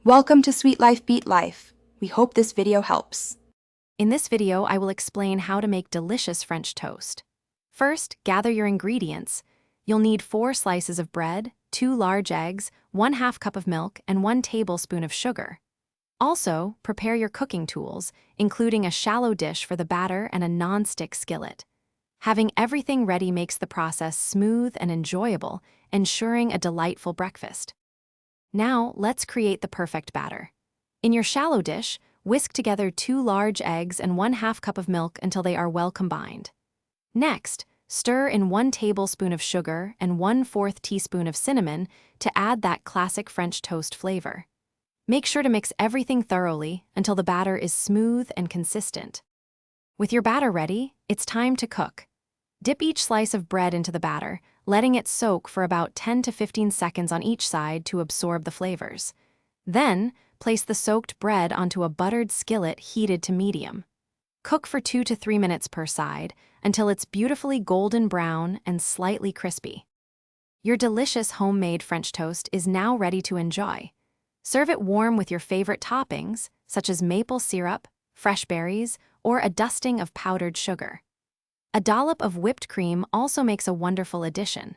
Welcome to Sweet Life Beat Life. We hope this video helps. In this video, I will explain how to make delicious French toast. First, gather your ingredients. You'll need 4 slices of bread, 2 large eggs, 1/2 cup of milk, and 1 tablespoon of sugar. Also, prepare your cooking tools, including a shallow dish for the batter and a non-stick skillet. Having everything ready makes the process smooth and enjoyable, ensuring a delightful breakfast. Now, let's create the perfect batter. In your shallow dish, whisk together 2 large eggs and 1/2 cup of milk until they are well combined. Next, stir in 1 tablespoon of sugar and 1/4 teaspoon of cinnamon to add that classic French toast flavor. Make sure to mix everything thoroughly until the batter is smooth and consistent. With your batter ready, it's time to cook. Dip each slice of bread into the batter, letting it soak for about 10 to 15 seconds on each side to absorb the flavors. Then, place the soaked bread onto a buttered skillet heated to medium. Cook for 2 to 3 minutes per side until it's beautifully golden brown and slightly crispy. Your delicious homemade French toast is now ready to enjoy. Serve it warm with your favorite toppings, such as maple syrup, fresh berries, or a dusting of powdered sugar. A dollop of whipped cream also makes a wonderful addition.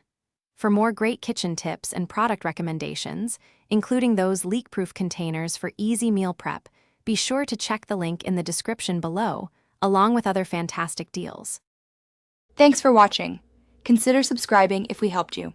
For more great kitchen tips and product recommendations, including those leak-proof containers for easy meal prep, be sure to check the link in the description below, along with other fantastic deals. Thanks for watching. Consider subscribing if we helped you.